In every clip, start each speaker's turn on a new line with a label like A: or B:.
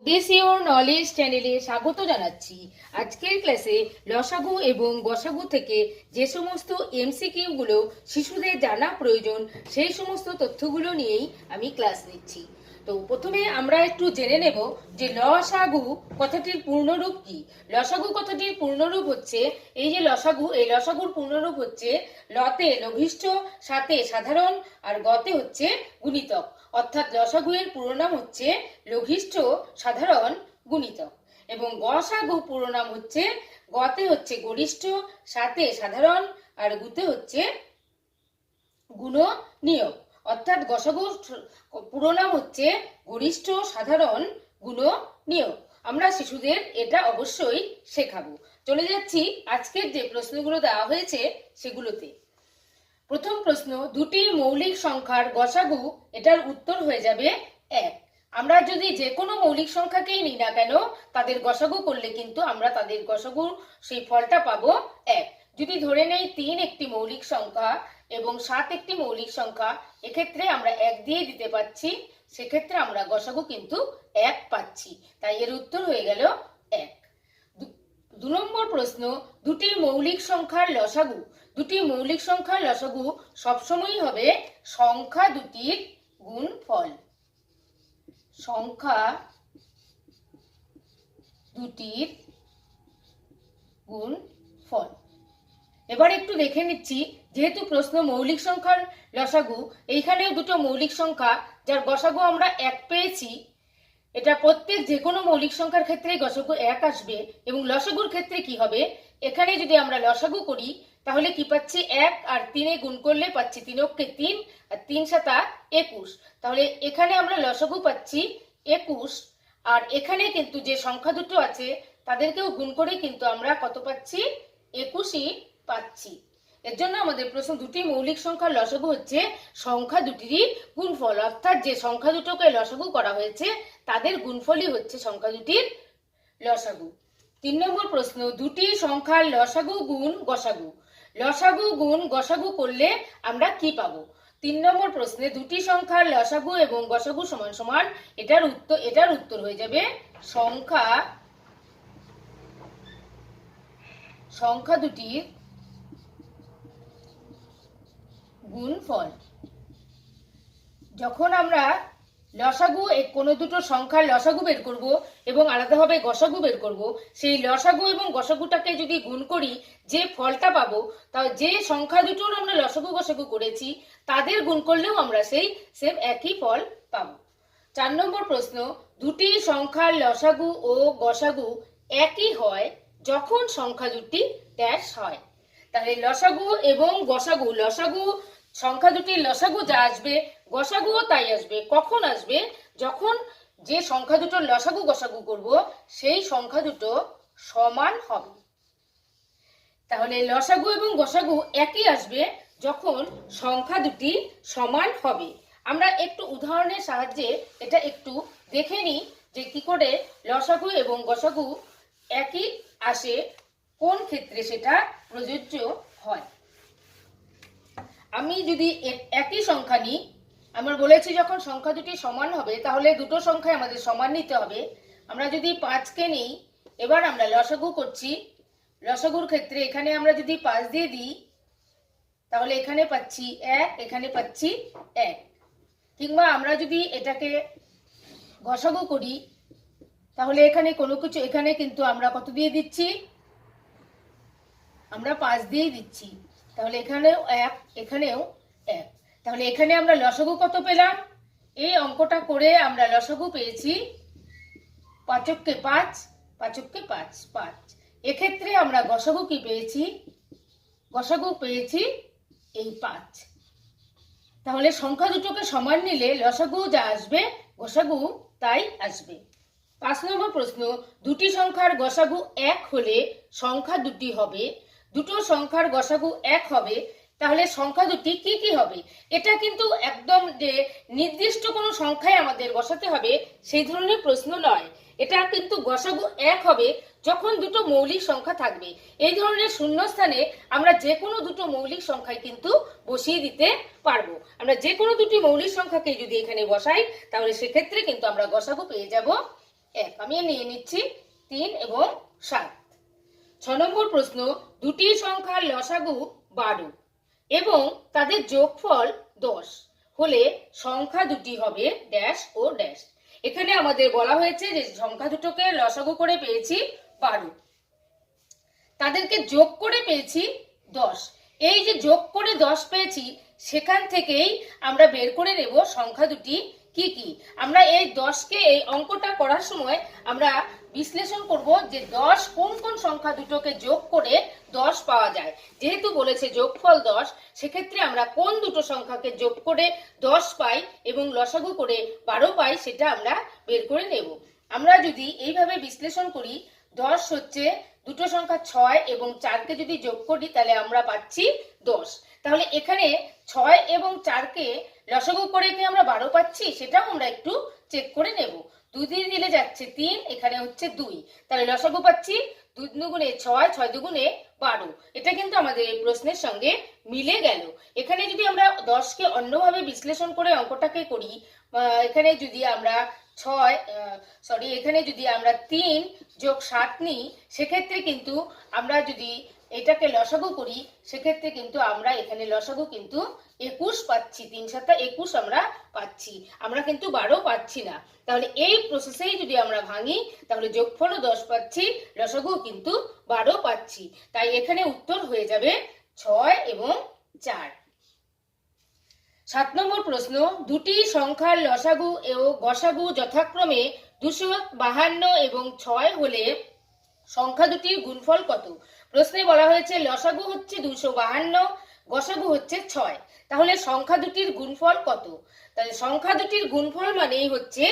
A: দেশীয় নলেজ চ্যানেলে স্বাগত জানাচ্ছি। আজকের ক্লাসে লসাগু এবং গসাগু থেকে যে সমস্ত এমসিকিউ গুলো শিশুদের জানা প্রয়োজন সেই সমস্ত তথ্যগুলো নিয়েই আমি ক্লাস নিচ্ছি। তো প্রথমে আমরা একটু জেনে নেব যে লসাগু কথাটির পূর্ণরূপ কি। লসাগু কথাটির পূর্ণরূপ হচ্ছে এই যে লসাগু, এই লসাগুর পূর্ণরূপ হচ্ছে লতে লঘিষ্ঠ, সাতে সাধারণ আর গতে হচ্ছে গুণিতক। অর্থাৎ লসাগু এর পুরো নাম হচ্ছে লঘিষ্ঠ সাধারণ গুণিতক এবং গসাগু পুরো নাম হচ্ছে গতে হচ্ছে গরিষ্ঠ, সাতে সাধারণ আর গুতে হচ্ছে গুণনীয়ক। অর্থাৎ গসাগু পুরো নাম হচ্ছে গরিষ্ঠ সাধারণ গুণনীয়ক। আমরা শিশুদের এটা অবশ্যই শেখাবো। চলে যাচ্ছি আজকের যে প্রশ্নগুলো দেওয়া হয়েছে সেগুলোতে। প্রথম প্রশ্ন, দুটি মৌলিক সংখ্যার গসাগু, এটার উত্তর হয়ে যাবে 1। আমরা যদি যে কোনো মৌলিক সংখ্যাকেই নিই না কেন তাদের গসাগু করলে কিন্তু আমরা তাদের গসাগু সেই ফলটা পাবো 1। যদি ধরে নেই 3 একটি মৌলিক সংখ্যা এবং 7 একটি মৌলিক সংখ্যা, এক্ষেত্রে আমরা 1 দিয়ে দিতে পারছি, সেক্ষেত্রে আমরা গসাগু কিন্তু 1 পাচ্ছি, তাই এর উত্তর হয়ে গেল 1। 2 নম্বর প্রশ্ন, দুটি মৌলিক সংখ্যার লসাগু। দুটি মৌলিক সংখ্যার লসাগু সবসময়ই হবে সংখ্যা দুটির গুণফল। সংখ্যা দুটির গুণফল। এবার একটু দেখে নিচ্ছি, যেহেতু প্রশ্ন মৌলিক সংখ্যার লসাগু, এইখানেও দুটো মৌলিক সংখ্যা যার গসাগু আমরা 1 পেয়েছি। এটা প্রত্যেক যে কোনো মৌলিক সংখ্যার ক্ষেত্রে গসাগু 1 আসবে এবং লসাগুর ক্ষেত্রে কি হবে, এখানে যদি আমরা লসাগু করি তাহলে কি পাচ্ছি 1 আর 3 গুণ করলে পাচ্ছি 3 অক্ষে 3 আর 3 7 21। তাহলে এখানে আমরা লসাগু পাচ্ছি 21 আর এখানে কিন্তু যে সংখ্যা দুটো আছে তাদেরকেও গুণ করে কিন্তু আমরা কত পাচ্ছি, 21ই পাচ্ছি। এর জন্য আমাদের প্রশ্ন দুটি মৌলিক সংখ্যার লসাগু হচ্ছে সংখ্যা দুটিরই গুণফল, অর্থাৎ যে সংখ্যা দুটোকে লসাগু করা হয়েছে তাদের গুণফলই হচ্ছে সংখ্যা দুটির লসাগু। 3 নম্বর প্রশ্ন, দুটি সংখ্যার লসাগু গুণ গসাগু। লসাগু গুণ গসাগু করলে আমরা কি পাবো? 3 নম্বর প্রশ্নে দুটি সংখ্যার লসাগু এবং গসাগু সমান সমান, এটার উত্তর হয়ে যাবে সংখ্যা দুটির গুণফল। যখন আমরা লসাগু কোনো দুটো সংখ্যার লসাগু বের করব এবং আলাদাভাবে গসাগু বের করব, সেই লসাগু এবং গসাগুটাকে যদি গুণ করি যে ফলটা পাবো, তা যে সংখ্যা দুটোর আমরা লসাগু গসাগু করেছি তাদের গুণ করলেও আমরা সেই সেম একই ফল পাবো। 4 নম্বর প্রশ্ন, দুটি সংখ্যার লসাগু ও গসাগু একই হয় যখন সংখ্যা দুটি ড্যাশ হয়। তাহলে লসাগু এবং গসাগু, লসাগু সংখ্যা দুটির লসাগু যা আসবে গসাগুও তাই আসবে। কখন আসবে? যখন যে সংখ্যা দুটোর লসাগু গসাগু করব সেই সংখ্যা দুটো সমান হবে। তাহলে লসাগু এবং গসাগু একই আসবে যখন সংখ্যা দুটি সমান হবে। আমরা একটু উদাহরণের সাহায্যে এটা একটু দেখে নিই যে কি করে লসাগু এবং গসাগু একই আসে, কোন ক্ষেত্রে সেটা প্রযোজ্য হয়। আমি যদি একই সংখ্যা নিই, আমরা বলেছি যখন সংখ্যা দুটি সমান হবে তাহলে দুটো সংখ্যায় আমাদের সমান নিতে হবে। আমরা যদি 5কে নিই, এবার আমরা লসাগু করছি। লসাগুর ক্ষেত্রে এখানে আমরা যদি 5 দিয়ে দিই তাহলে এখানে পাচ্ছি 1, এখানে পাচ্ছি 1। কিংবা আমরা যদি এটাকে গসাগু করি তাহলে এখানে কোনো কিছু, এখানে কিন্তু আমরা কত দিয়ে দিচ্ছি, আমরা 5 দিয়ে দিচ্ছি, তাহলে এখানেও 1, এখানেও 1। তাহলে এখানে আমরা লসাগু কত পেলাম? এই অঙ্কটা করে আমরা লসাগু পেয়েছি 5 অক্ষে 5, 5 অক্ষে 5, 5। এক্ষেত্রে আমরা গসাগু কি পেয়েছি? গসাগু পেয়েছি এই 5। তাহলে সংখ্যা দুটোকে সমান নিলে লসাগু যা আসবে গসাগু তাই আসবে। 5 নম্বর প্রশ্ন, দুটি সংখ্যার গসাগু 1 হলে সংখ্যা দুটি হবে। দুটো সংখ্যার গসাগু 1 হবে, তাহলে সংখ্যা দুটি কি কি হবে? এটা কিন্তু একদম যে নির্দিষ্ট কোনো সংখ্যায় আমাদের বসাতে হবে সেই ধরনের প্রশ্ন নয়। এটা কিন্তু গসাগু 1 হবে যখন দুটো মৌলিক সংখ্যা থাকবে। এই ধরনের শূন্যস্থানে আমরা যে কোনো দুটো মৌলিক সংখ্যায় কিন্তু বসিয়ে দিতে পারবো। আমরা যে কোনো দুটি মৌলিক সংখ্যাকে যদি এখানে বসাই তাহলে সেক্ষেত্রে কিন্তু আমরা গসাগু পেয়ে যাব 1। আমি নিয়ে নিচ্ছি 3 এবং 7। 6 নম্বর প্রশ্ন, দুটি সংখ্যার লসাগু 12 এবং তাদের যোগফল 10 হলে সংখ্যা দুটি হবে ড্যাশ ও ড্যাশ। এখানে আমাদের বলা হয়েছে যে সংখ্যা দুটোকে লসাগু করে পেয়েছি 12, তাদেরকে যোগ করে পেয়েছি 10। এই যে যোগ করে 10 পেয়েছি, সেখান থেকেই আমরা বের করে নেব সংখ্যা দুটি কি কি। আমরা এই 10কে এই অঙ্কটা করার সময় আমরা বিশ্লেষণ করব যে 10 কোন কোন সংখ্যা দুটোকে যোগ করে 10 পাওয়া যায়। যেহেতু বলেছে যোগফল 10, সেক্ষেত্রে আমরা কোন দুটো সংখ্যাকে যোগ করে 10 পাই এবং লসাগু করে 12 পাই সেটা আমরা বের করে নেব। আমরা যদি এইভাবে বিশ্লেষণ করি, 10 হচ্ছে দুটো সংখ্যা 6 এবং 4কে যদি যোগ করি তাহলে আমরা পাচ্ছি 10। তাহলে এখানে 6 এবং 4কে লসাগু করে কি আমরা 12 পাচ্ছি, সেটাও আমরা একটু চেক করে নেব। 2 দিয়ে দিলে যাচ্ছে 3, এখানে হচ্ছে 2, তাহলে লসাগু পাচ্ছি 2 দুগুণে 6, 6 দুগুণে 12। এটা কিন্তু আমাদের এই প্রশ্নের সঙ্গে মিলে গেল। এখানে যদি আমরা 10কে অন্যভাবে বিশ্লেষণ করে অঙ্কটাকে করি, এখানে যদি আমরা এখানে যদি আমরা 3 যোগ 7 নিই, সেক্ষেত্রে কিন্তু আমরা যদি এটাকে লসাগু করি, সেক্ষেত্রে কিন্তু আমরা এখানে লসাগু কিন্তু 21 পাচ্ছি। 3 7 21 আমরা পাচ্ছি, আমরা কিন্তু 12 পাচ্ছি না। তাহলে এই প্রসেসেই যদি আমরা ভাঙি, তাহলে যোগফলও 10 পাচ্ছি, লসাগু কিন্তু 12 পাচ্ছি। তাই এখানে উত্তর হয়ে যাবে 6 এবং 4। 7 নম্বর প্রশ্ন, দুটি সংখ্যার লসাগু ও গসাগু যথাক্রমে 252 এবং 6 হলে সংখ্যা দুটির গুণফল কত? প্রশ্নে বলা হয়েছে লসাগু হচ্ছে 252, গসাগু হচ্ছে 6, তাহলে সংখ্যা দুটির গুণফল কত? তাহলে সংখ্যা দুটির গুণফল মানেই হচ্ছে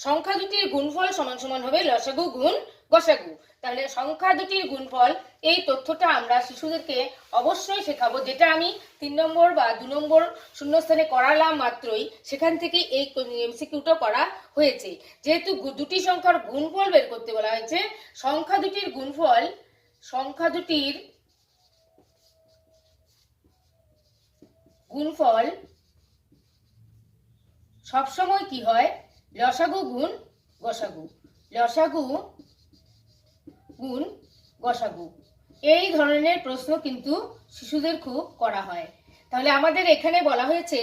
A: সংখ্যা দুটির গুণফল সমান সমান হবে লসাগু গুণ গসাগু। তাহলে সংখ্যা দুটির গুণফল, এই তথ্যটা আমরা শিশুদেরকে অবশ্যই শেখাবো, যেটা আমি 3 নম্বর বা 2 নম্বর শূন্যস্থানে করালাম মাত্রই, সেখান থেকে এই এমসিকিউটা করা হয়েছে। যেহেতু দুটি সংখ্যার গুণফল বের করতে বলা হয়েছে, সংখ্যা দুটির গুণফল সবসময় কি হয়? লসাগু গুণ গসাগু, লসাগু গুণ গসাগু। এই ধরনের প্রশ্ন কিন্তু শিশুদের খুব করা হয়। তাহলে আমাদের এখানে বলা হয়েছে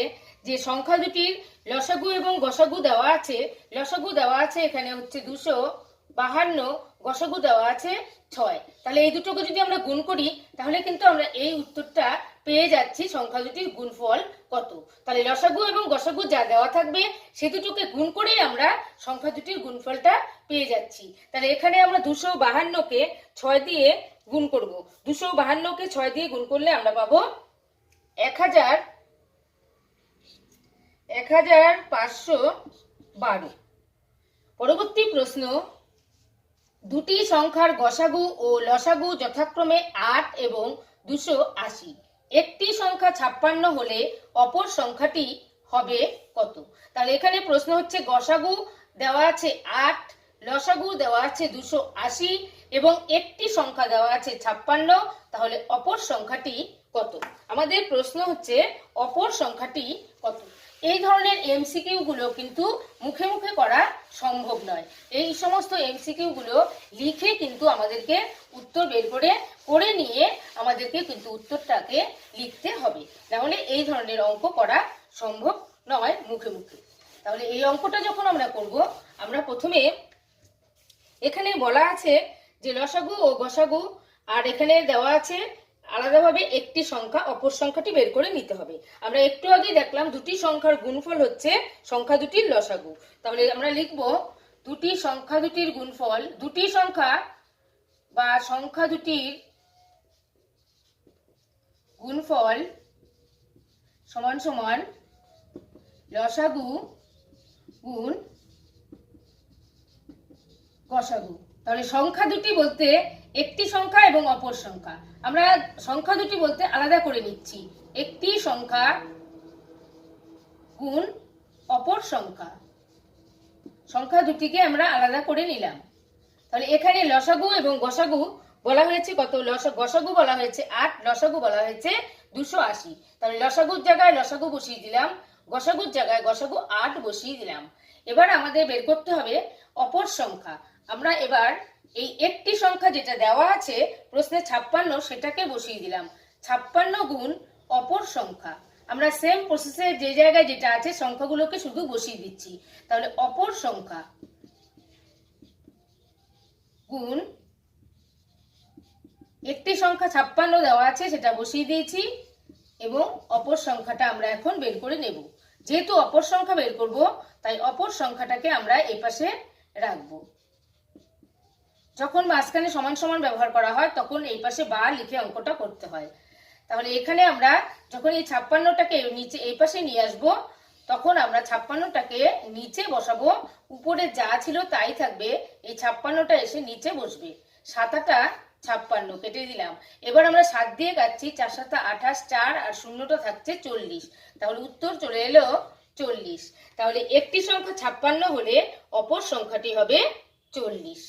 A: যে সংখ্যা দুটির লসাগু এবং গসাগু দেওয়া আছে। লসাগু দেওয়া আছে এখানে হচ্ছে 252, গসাগু দেওয়া আছে 6। তাহলে এই দুটোকে যদি আমরা গুণ করি, তাহলে কিন্তু আমরা এই উত্তরটা পেয়ে যাচ্ছি সংখ্যা দুটির গুণফল কত। তাহলে লসাগু এবং গসাগু যা দেওয়া থাকবে, সে দুটোকে গুণ করেই আমরা সংখ্যা দুটির গুণফলটা পেয়ে যাচ্ছি। তাহলে এখানে আমরা 252কে 6 দিয়ে গুণ করব। 252কে 6 দিয়ে গুণ করলে আমরা পাবো 1512। পরবর্তী প্রশ্ন, দুটি সংখ্যার গসাগু ও লসাগু যথাক্রমে 8 এবং 280। একটি সংখ্যা 56 হলে অপর সংখ্যাটি হবে কত? তাহলে এখানে প্রশ্ন হচ্ছে গসাগু দেওয়া আছে 8, লসাগু দেওয়া আছে 280 এবং একটি সংখ্যা দেওয়া আছে 56, তাহলে অপর সংখ্যাটি কত? আমাদের প্রশ্ন হচ্ছে অপর সংখ্যাটি কত। এই ধরনের এমসিকিউ গুলো কিন্তু মুখে মুখে করা সম্ভব নয়। এই সমস্ত এমসিকিউ গুলো লিখে কিন্তু আমাদেরকে উত্তর বের করে নিয়ে আমাদেরকে কিন্তু উত্তরটাকে লিখতে হবে, নাহলে এই ধরনের অঙ্ক করা সম্ভব নয় মুখে মুখে। তাহলে এই অঙ্কটা যখন আমরা করব, আমরা প্রথমে এখানে বলা আছে যে লসাগু ও গসাগু, আর এখানে দেওয়া আছে আলাদাভাবে একটি সংখ্যা, অপর সংখ্যাটি বের করে নিতে হবে। আমরা একটু আগে দেখলাম দুটি সংখ্যার গুণফল হচ্ছে সংখ্যা দুটির লসাগু। তাহলে আমরা লিখব দুটি সংখ্যা দুটির গুণফল, দুটি সংখ্যা বা সংখ্যা দুটির গুণফল সমান সমান লসাগু গুণ গসাগু। তাহলে সংখ্যা দুটি বলতে একটি সংখ্যা এবং অপর সংখ্যা, আমরা সংখ্যা দুটি বলতে আলাদা করে নিচ্ছি। একটি সংখ্যা গুণ অপর সংখ্যা, সংখ্যা দুটিকে আমরা আলাদা করে নিলাম। তাহলে এখানে লসাগু এবং গসাগু বলা হয়েছে কত? গসাগু বলা হয়েছে 8, লসাগু বলা হয়েছে 280। তাহলে লসাগুর জায়গায় লসাগু বসিয়ে দিলাম, গসাগুর জায়গায় গসাগু 8 বসিয়ে দিলাম। এবার আমাদের বের করতে হবে অপর সংখ্যা। আমরা এবার এই একটি সংখ্যা যেটা দেওয়া আছে প্রশ্নে 56 সেটাকে বসিয়ে দিলাম। 56 গুণ অপর সংখ্যা। আমরা সেম প্রসেসে যে জায়গায় যেটা আছে সংখ্যাগুলোকে শুধু বসিয়ে দিচ্ছি। তাহলে অপর সংখ্যা গুণ একটি সংখ্যা 56 দেওয়া আছে সেটা বসিয়ে দিয়েছি এবং অপর সংখ্যাটা আমরা এখন বের করে নেব। যেহেতু অপর সংখ্যা বের করব তাই অপর সংখ্যাটাকে আমরা এই পাশে রাখবো। যখন মাঝখানে সমান সমান ব্যবহার করা হয় তখন এই পাশে বা লিখে অঙ্কটা করতে হয়। তাহলে এখানে আমরা যখন এই 56টাকে নিচে এই পাশে নিয়ে আসবো তখন আমরা 56টাকে নিচে বসাবো, উপরে যা ছিল তাই থাকবে, এই 56টা এসে নিচে বসবে। 7 56 কেটে দিলাম। এবার আমরা 7 দিয়ে কাটছি, 4 7 28, 4 আর শূন্যটা থাকছে 40। তাহলে উত্তর চলে এলো 40। তাহলে একটি সংখ্যা 56 হলে অপর সংখ্যাটি হবে 40।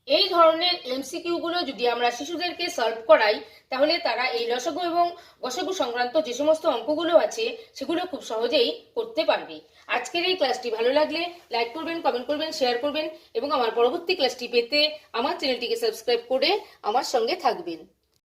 A: এই ধরনের এমসিকিউ গুলো যদি আমরা শিশুদেরকে সলভ করাই তাহলে তারা এই লসাগু এবং গসাগু সংক্রান্ত যে সমস্ত অঙ্কগুলো আছে সেগুলো খুব সহজেই করতে পারবে। আজকের এই ক্লাসটি ভালো লাগলে লাইক করবেন, কমেন্ট করবেন, শেয়ার করবেন এবং আমার পরবর্তী ক্লাসটি পেতে আমার চ্যানেলটিকে সাবস্ক্রাইব করে আমার সঙ্গে থাকবেন।